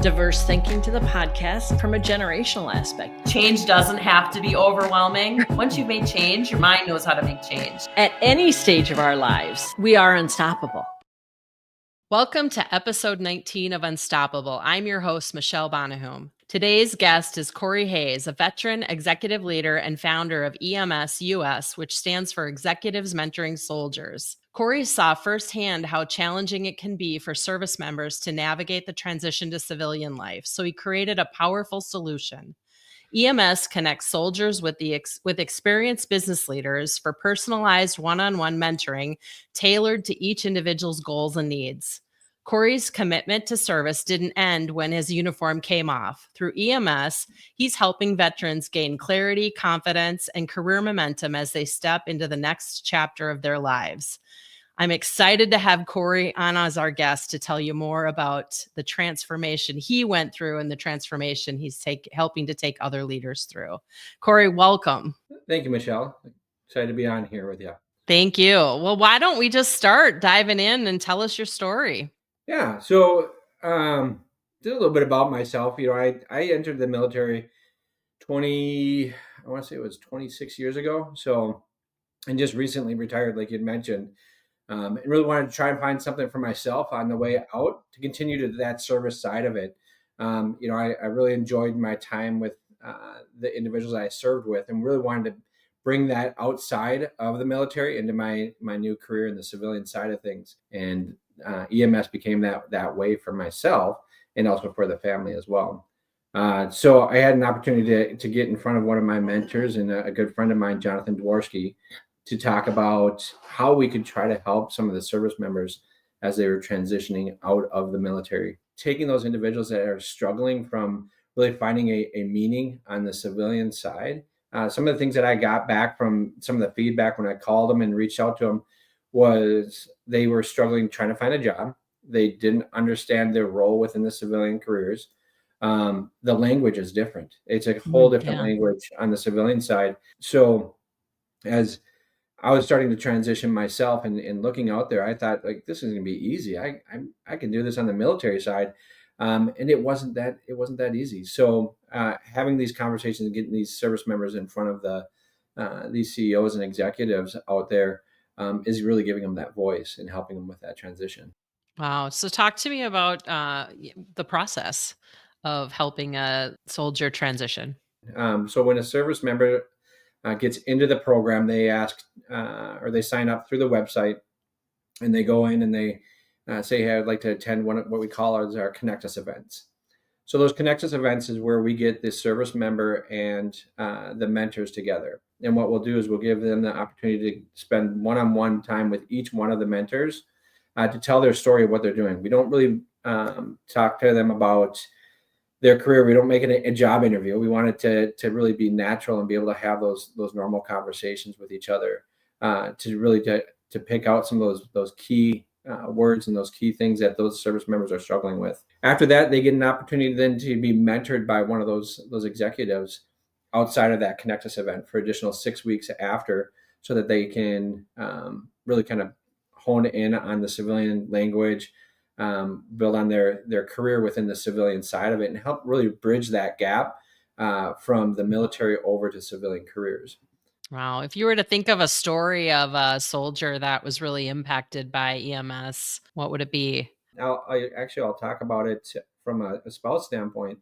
Diverse thinking to the podcast from a generational aspect. Change doesn't have to be overwhelming. Once you've made change, your mind knows how to make change. At any stage of our lives, we are unstoppable. Welcome to episode 19 of Unstoppable. I'm your host, Michelle Bonahoom. Today's guest is Corey Hayes, a veteran executive leader and founder of EMS US, which stands for Executives Mentoring Soldiers. Corey saw firsthand how challenging it can be for service members to navigate the transition to civilian life, so he created a powerful solution. EMS connects soldiers with experienced business leaders for personalized one-on-one mentoring tailored to each individual's goals and needs. Corey's commitment to service didn't end when his uniform came off. Through EMS, he's helping veterans gain clarity, confidence, and career momentum as they step into the next chapter of their lives. I'm excited to have Corey on as our guest to tell you more about the transformation he went through and the transformation he's helping to take other leaders through. Corey, welcome. Thank you, Michelle. Excited to be on here with you. Thank you. Well, why don't we just start diving in and tell us your story? Yeah. So, did a little bit about myself. I entered the military I want to say it was 26 years ago. So, and just recently retired, like you'd mentioned. And really wanted to try and find something for myself on the way out to continue to that service side of it. I really enjoyed my time with the individuals I served with, and really wanted to bring that outside of the military into my new career in the civilian side of things. And EMS became that way for myself and also for the family as well. So I had an opportunity to get in front of one of my mentors and a good friend of mine, Jonathan Dworsky, to talk about how we could try to help some of the service members as they were transitioning out of the military, taking those individuals that are struggling from really finding a meaning on the civilian side. Some of the things that I got back from some of the feedback when I called them and reached out to them was they were struggling trying to find a job. They didn't understand their role within the civilian careers. The language is different. It's a whole different language on the civilian side. So as I was starting to transition myself and looking out there, I thought, like, this is going to be easy. I can do this on the military side. And it wasn't that easy. So having these conversations and getting these service members in front of these CEOs and executives out there is really giving them that voice and helping them with that transition. Wow. So talk to me about the process of helping a soldier transition. So when a service member gets into the program, they ask or they sign up through the website, and they go in and they say, hey, I'd like to attend what we call our Connect Us events. So those Connect Us events is where we get the service member and the mentors together. And what we'll do is we'll give them the opportunity to spend one-on-one time with each one of the mentors to tell their story of what they're doing. We don't really talk to them about their career. We don't make it a job interview. We want it to really be natural and be able to have those normal conversations with each other to really to pick out some of those key words and those key things that those service members are struggling with. After that, they get an opportunity then to be mentored by one of those executives outside of that Connect Us event for additional 6 weeks after, so that they can really kind of hone in on the civilian language, build on their career within the civilian side of it, and help really bridge that gap from the military over to civilian careers. Wow. If you were to think of a story of a soldier that was really impacted by EMS, what would it be? I'll talk about it from a spouse standpoint.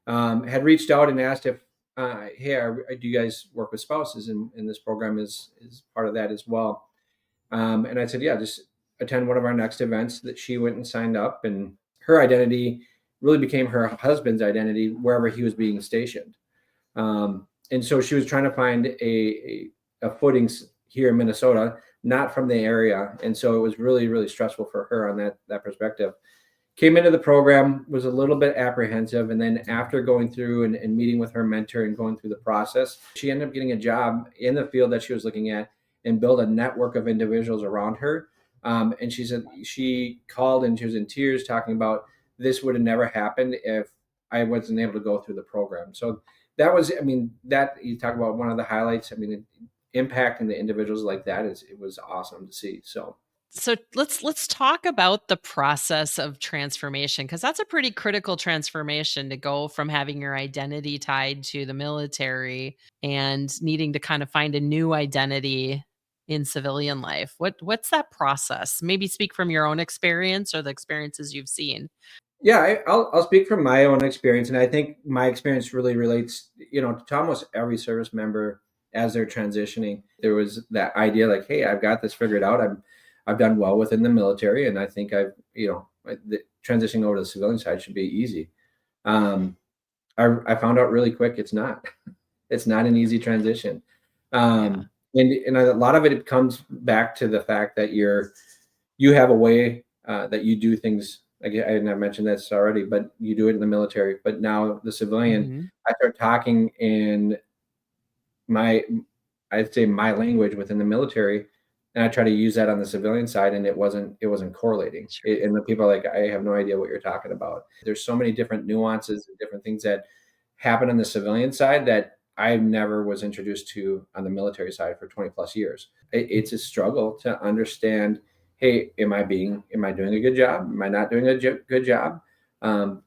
Had reached out and asked if, hey, do you guys work with spouses? And this program is part of that as well. And I said, yeah, just attend one of our next events. That she went and signed up, and her identity really became her husband's identity wherever he was being stationed. And so she was trying to find a footing here in Minnesota, not from the area. And so it was really, really stressful for her on that perspective. Came into the program, was a little bit apprehensive. And then after going through and meeting with her mentor and going through the process, she ended up getting a job in the field that she was looking at and build a network of individuals around her. And she said she called and she was in tears talking about this would have never happened if I wasn't able to go through the program. So that was, that you talk about one of the highlights. Impacting the individuals like that it was awesome to see. So So let's talk about the process of transformation, because that's a pretty critical transformation to go from having your identity tied to the military and needing to kind of find a new identity in civilian life. What's that process? Maybe speak from your own experience or the experiences you've seen. Yeah, I'll speak from my own experience, and I think my experience really relates, to almost every service member as they're transitioning. There was that idea like, hey, I've got this figured out. I've done well within the military, and I think the transitioning over to the civilian side should be easy. Um, I found out really quick it's not. It's not an easy transition, Yeah. and a lot of it comes back to the fact that you have a way that you do things. And I mentioned this already, but you do it in the military. But now the civilian, Mhm. I start talking in my, I'd say my language within the military, and I try to use that on the civilian side, and it wasn't correlating. Sure. And the people are like, I have no idea what you're talking about. There's so many different nuances and different things that happen on the civilian side that I never was introduced to on the military side for 20 plus years. It's a struggle to understand, hey, am I doing a good job? Am I not doing a good job?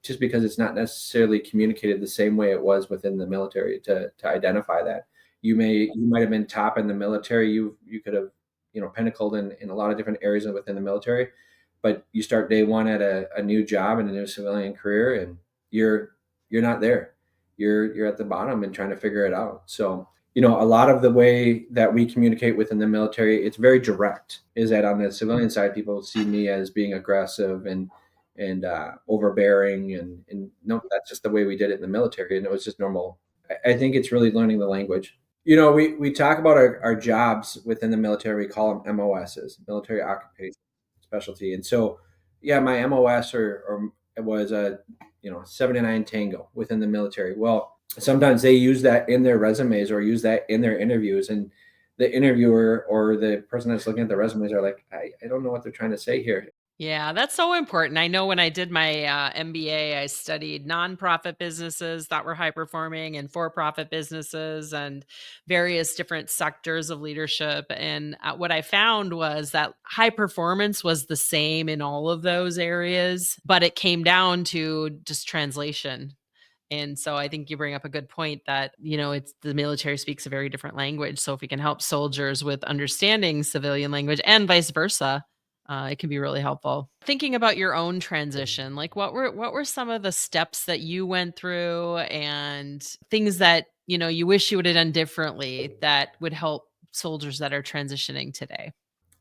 Just because it's not necessarily communicated the same way it was within the military to identify that. You might have been top in the military. You could have, pinnacled in a lot of different areas within the military, but you start day one at a new job and a new civilian career, and you're not there. You're at the bottom and trying to figure it out. So, a lot of the way that we communicate within the military, it's very direct. Is that on the civilian side, people see me as being aggressive and overbearing, and no, that's just the way we did it in the military, and it was just normal. I think it's really learning the language. We talk about our jobs within the military. We call them MOSs, military occupation specialty. And so, yeah, my MOS or it was a 79 Tango within the military. Well, sometimes they use that in their resumes or use that in their interviews, and the interviewer or the person that's looking at the resumes are like, I don't know what they're trying to say here. Yeah, that's so important. I know when I did my MBA, I studied nonprofit businesses that were high performing and for profit businesses and various different sectors of leadership. And what I found was that high performance was the same in all of those areas, but it came down to just translation. And so I think you bring up a good point that, it's the military speaks a very different language. So if we can help soldiers with understanding civilian language and vice versa, it can be really helpful. Thinking about your own transition, like what were some of the steps that you went through and things that, you wish you would have done differently that would help soldiers that are transitioning today?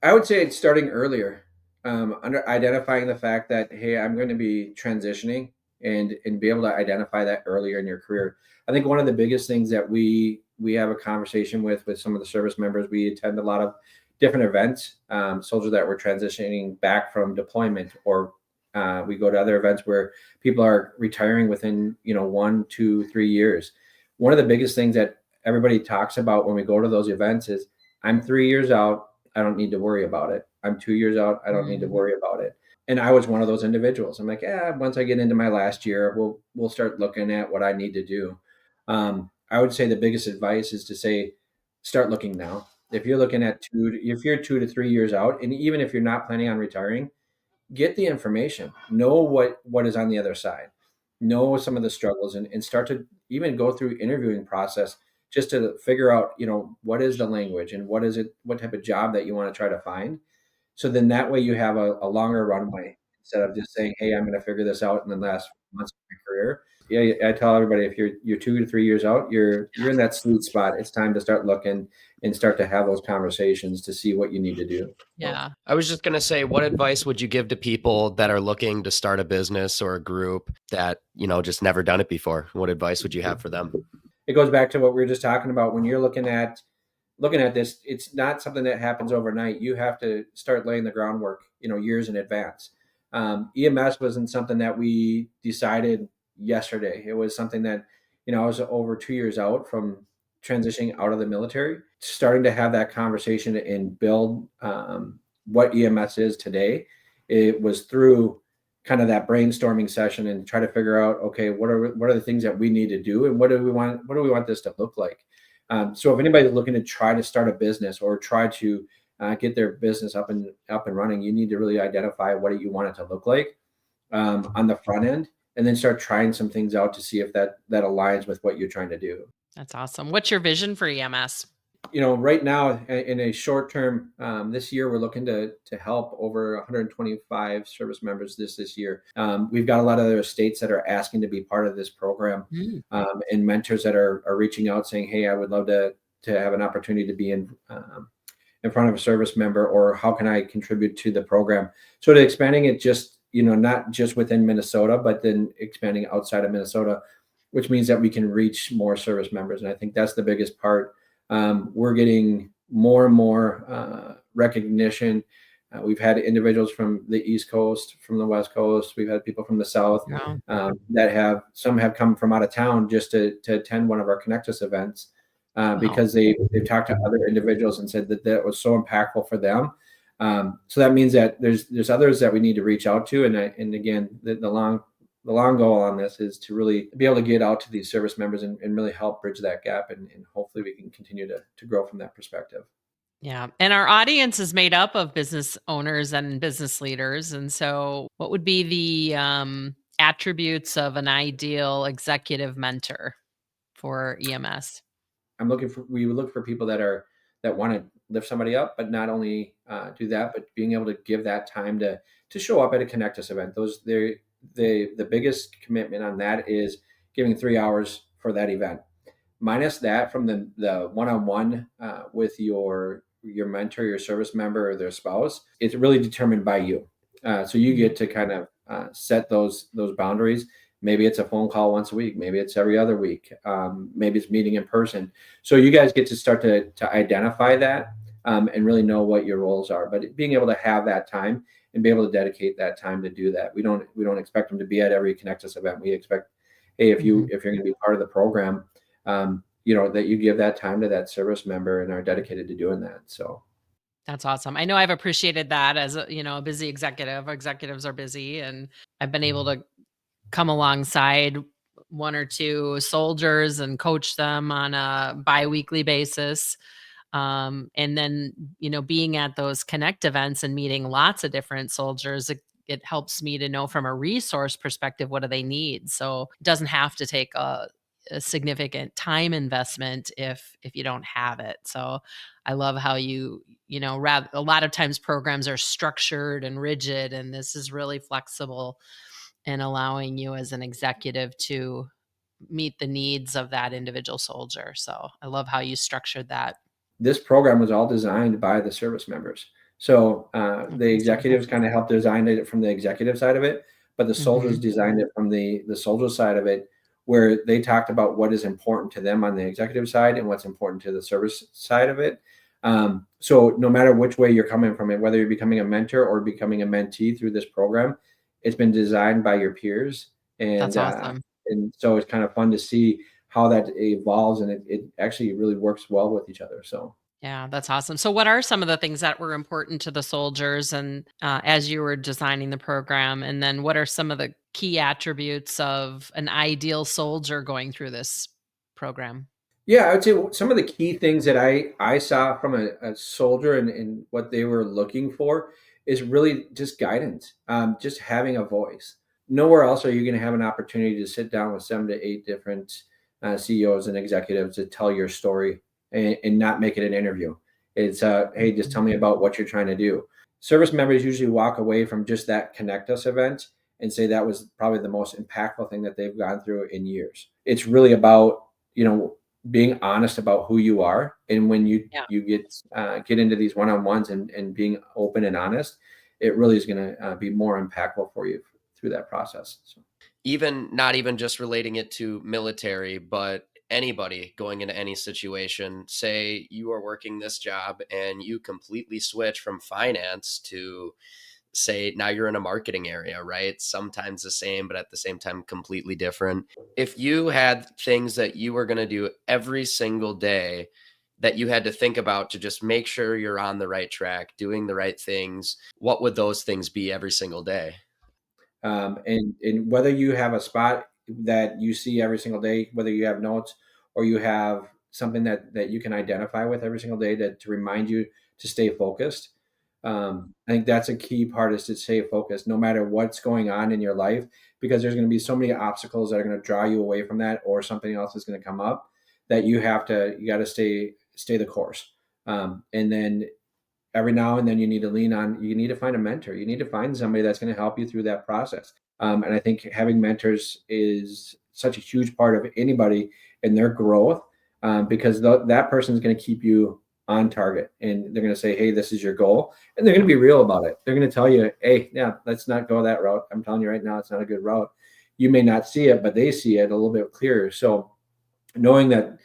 I would say it's starting earlier, under identifying the fact that, hey, I'm going to be transitioning, and be able to identify that earlier in your career. I think one of the biggest things that we have a conversation with some of the service members. We attend a lot of different events, soldiers that were transitioning back from deployment, or we go to other events where people are retiring within 1, 2, 3 years. One of the biggest things that everybody talks about when we go to those events is, I'm 3 years out. I don't need to worry about it. I'm 2 years out. I don't need to Mm, worry about it. And I was one of those individuals. I'm like, yeah, once I get into my last year, we'll start looking at what I need to do. I would say the biggest advice is to say, start looking now. If you're looking at if you're 2 to 3 years out, and even if you're not planning on retiring, get the information. Know what is on the other side. Know some of the struggles, and start to even go through interviewing process just to figure out, what is the language and what type of job that you want to try to find. So then that way you have a longer runway instead of just saying, hey, I'm going to figure this out in the last months of my career. Yeah, I tell everybody, if you're 2 to 3 years out, you're in that sweet spot. It's time to start looking and start to have those conversations to see what you need to do. So, yeah. I was just going to say, what advice would you give to people that are looking to start a business or a group that, just never done it before? What advice would you have for them? it goes back to what we were just talking about. When you're looking at this, it's not something that happens overnight. You have to start laying the groundwork, years in advance. EMS wasn't something that we decided yesterday. It was something that, I was over 2 years out from transitioning out of the military, starting to have that conversation and build what EMS is today. It was through kind of that brainstorming session and try to figure out, okay, what are the things that we need to do, and what do we want this to look like. So if anybody's looking to try to start a business or try to get their business up and running, you need to really identify what you want it to look like on the front end, and then start trying some things out to see if that aligns with what you're trying to do. That's awesome. What's your vision for EMS? Right now in a short term, this year we're looking to help over 125 service members this year. We've got a lot of other states that are asking to be part of this program, and mentors that are reaching out saying, "Hey, I would love to have an opportunity to be in front of a service member, or how can I contribute to the program?" So to expanding it, just not just within Minnesota, but then expanding outside of Minnesota, which means that we can reach more service members, and I think that's the biggest part. We're getting more and more recognition. We've had individuals from the East Coast, from the West Coast. We've had people from the South that some have come from out of town just to attend one of our Connect Us events because they've talked to other individuals and said that was so impactful for them. So that means that there's others that we need to reach out to. And again, the long goal on this is to really be able to get out to these service members and really help bridge that gap. And hopefully we can continue to grow from that perspective. Yeah. And our audience is made up of business owners and business leaders. And so what would be the attributes of an ideal executive mentor for EMS? We would look for people that want to lift somebody up, but not only do that, but being able to give that time to show up at a Connect Us event. The biggest commitment on that is giving 3 hours for that event. Minus that from the one-on-one with your mentor, your service member, or their spouse, it's really determined by you. So you get to kind of set those boundaries. Maybe it's a phone call once a week. Maybe it's every other week. Maybe it's meeting in person. So you guys get to start to identify that and really know what your roles are. But being able to have that time and be able to dedicate that time to do that. We don't expect them to be at every Connect Us event. We expect, hey, if you're going to be part of the program, that you give that time to that service member and are dedicated to doing that. So that's awesome. I know I've appreciated that as a busy executive. Executives are busy, and I've been able to come alongside one or two soldiers and coach them on a biweekly basis. And then, being at those Connect events and meeting lots of different soldiers, it helps me to know from a resource perspective, what do they need? So it doesn't have to take a significant time investment if you don't have it. So I love how a lot of times programs are structured and rigid, and this is really flexible and allowing you as an executive to meet the needs of that individual soldier. So I love how you structured that. This program was all designed by the service members. So the executives kind of helped design it from the executive side of it, but the soldiers designed it from the soldier side of it, where they talked about what is important to them on the executive side and what's important to the service side of it. So no matter which way you're coming from it, whether you're becoming a mentor or becoming a mentee through this program, it's been designed by your peers. And that's awesome. And so it's kind of fun to see how that evolves, and it actually really works well with each other. So yeah, that's awesome. So what are some of the things that were important to the soldiers and as you were designing the program? And then what are some of the key attributes of an ideal soldier going through this program? yeah, I would say some of the key things that I saw from a soldier and what they were looking for is really just guidance, just having a voice. Nowhere else are you going to have an opportunity to sit down with 7 to 8 different CEOs and executives to tell your story and not make it an interview. It's hey, just tell me about what you're trying to do. Service members usually walk away from just that Connect Us event and say that was probably the most impactful thing that they've gone through in years. It's really about being honest about who you are, and when you get into these one-on-ones and being open and honest, it really is going to be more impactful for you through that process. So. Not even just relating it to military, but anybody going into any situation, say you are working this job and you completely switch from finance to, say, now you're in a marketing area, right? Sometimes the same, but at the same time, completely different. If you had things that you were going to do every single day that you had to think about to just make sure you're on the right track, doing the right things, what would those things be every single day? And whether you have a spot that you see every single day, whether you have notes or you have something that you can identify with every single day to remind you to stay focused. I think that's a key part, is to stay focused no matter what's going on in your life, because there's going to be so many obstacles that are going to draw you away from that, or something else is going to come up, that you got to stay the course. And then every now and then you need to find a mentor. You need to find somebody that's going to help you through that process. And I think having mentors is such a huge part of anybody in their growth, because that person is going to keep you on target, and they're going to say, hey, this is your goal. And they're going to be real about it. They're going to tell you, hey, yeah, let's not go that route. I'm telling you right now, it's not a good route. You may not see it, but they see it a little bit clearer. So knowing that,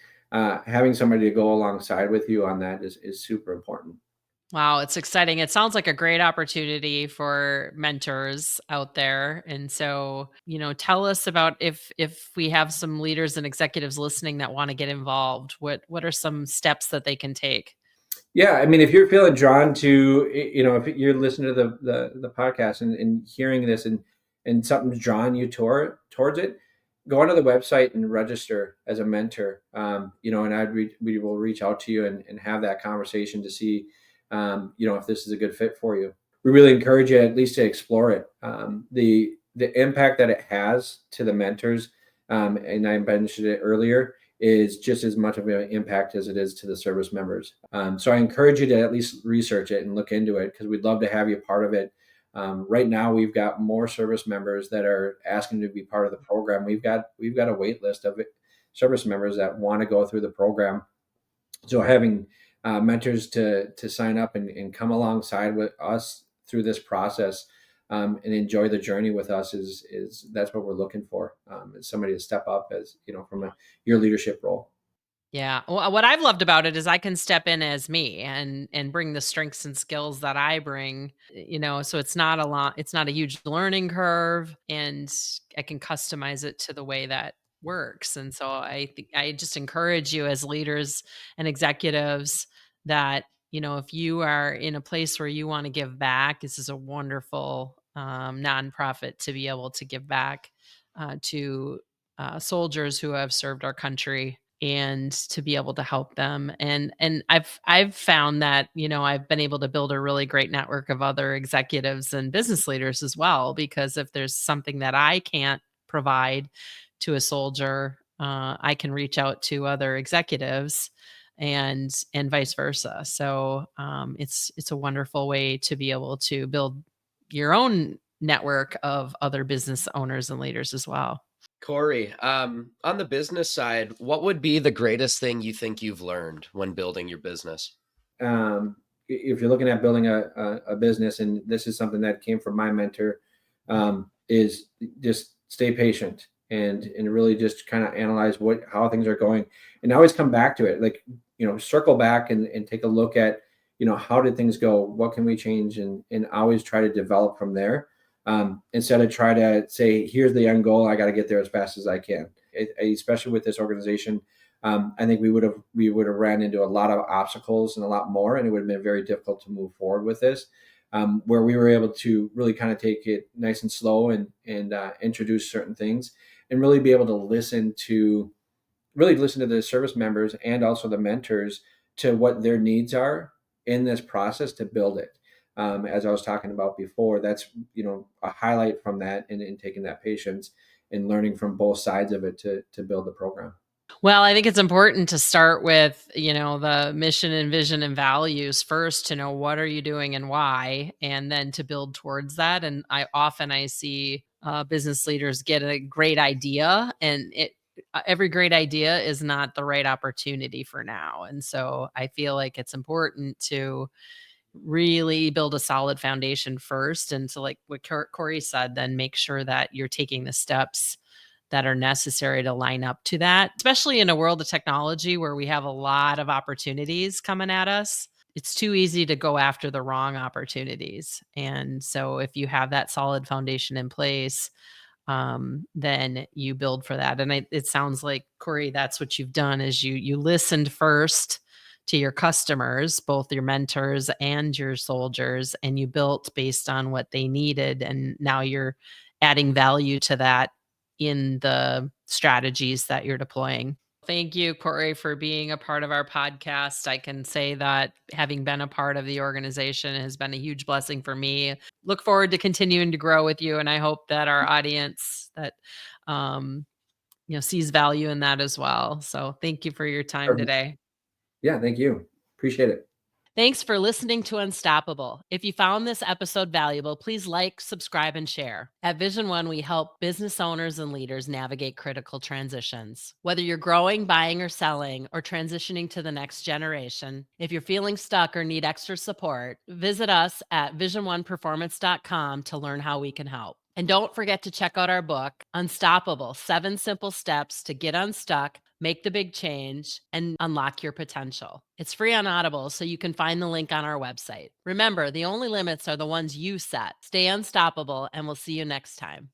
having somebody to go alongside with you on that is super important. Wow, it's exciting. It sounds like a great opportunity for mentors out there. And so, tell us about, if we have some leaders and executives listening that want to get involved, what are some steps that they can take? Yeah, I mean, if you're feeling drawn to, if you're listening to the podcast, and hearing this, and something's drawn you towards it, go onto the website and register as a mentor. And we will reach out to you and have that conversation to see, if this is a good fit for you. We really encourage you at least to explore it. The impact that it has to the mentors, and I mentioned it earlier, is just as much of an impact as it is to the service members. So I encourage you to at least research it and look into it, because we'd love to have you part of it. Right now, we've got more service members that are asking to be part of the program. We've got a wait list of service members that want to go through the program. So having mentors to sign up and come alongside with us through this process, and enjoy the journey with us is that's what we're looking for. Is somebody to step up, as from your leadership role. Yeah. Well, what I've loved about it is I can step in as me and bring the strengths and skills that I bring, so it's not a huge learning curve, and I can customize it to the way that works. And so I just encourage you as leaders and executives that, if you are in a place where you want to give back, this is a wonderful nonprofit to be able to give back to soldiers who have served our country, and to be able to help them. And I've found that, I've been able to build a really great network of other executives and business leaders as well, because if there's something that I can't provide to a soldier, I can reach out to other executives, and vice versa. So it's a wonderful way to be able to build your own network of other business owners and leaders as well. Corey, on the business side, what would be the greatest thing you think you've learned when building your business? If you're looking at building a business, and this is something that came from my mentor, is just stay patient, and really just kind of analyze how things are going, and always come back to it. Like, circle back and take a look at, how did things go? What can we change? And always try to develop from there. Instead of try to say, here's the end goal, I got to get there as fast as I can. Especially with this organization, I think we would have ran into a lot of obstacles and a lot more, and it would have been very difficult to move forward with this. Where we were able to really kind of take it nice and slow, and introduce certain things, and really be able to listen to the service members and also the mentors, to what their needs are in this process to build it. As I was talking about before, that's, a highlight from that, and taking that patience and learning from both sides of it to build the program. Well, I think it's important to start with, the mission and vision and values first, to know what are you doing and why, and then to build towards that. And I see business leaders get a great idea, and every great idea is not the right opportunity for now. And so I feel like it's important to really build a solid foundation first, and to, like what Corey said, then make sure that you're taking the steps that are necessary to line up to that, especially in a world of technology where we have a lot of opportunities coming at us. It's too easy to go after the wrong opportunities. And so if you have that solid foundation in place, then you build for that. And it sounds like, Corey, that's what you've done, is you listened first to your customers, both your mentors and your soldiers, and you built based on what they needed. And now you're adding value to that in the strategies that you're deploying. Thank you, Corey, for being a part of our podcast. I can say that having been a part of the organization has been a huge blessing for me. Look forward to continuing to grow with you, and I hope that our audience that sees value in that as well. So thank you for your time today. Yeah, thank you. Appreciate it. Thanks for listening to Unstoppable. If you found this episode valuable, please like, subscribe, and share. At Vision One, we help business owners and leaders navigate critical transitions. Whether you're growing, buying, or selling, or transitioning to the next generation, if you're feeling stuck or need extra support, visit us at visiononeperformance.com to learn how we can help. And don't forget to check out our book, Unstoppable: 7 Simple Steps to Get Unstuck, Make the Big Change, and Unlock Your Potential. It's free on Audible, so you can find the link on our website. Remember, the only limits are the ones you set. Stay unstoppable, and we'll see you next time.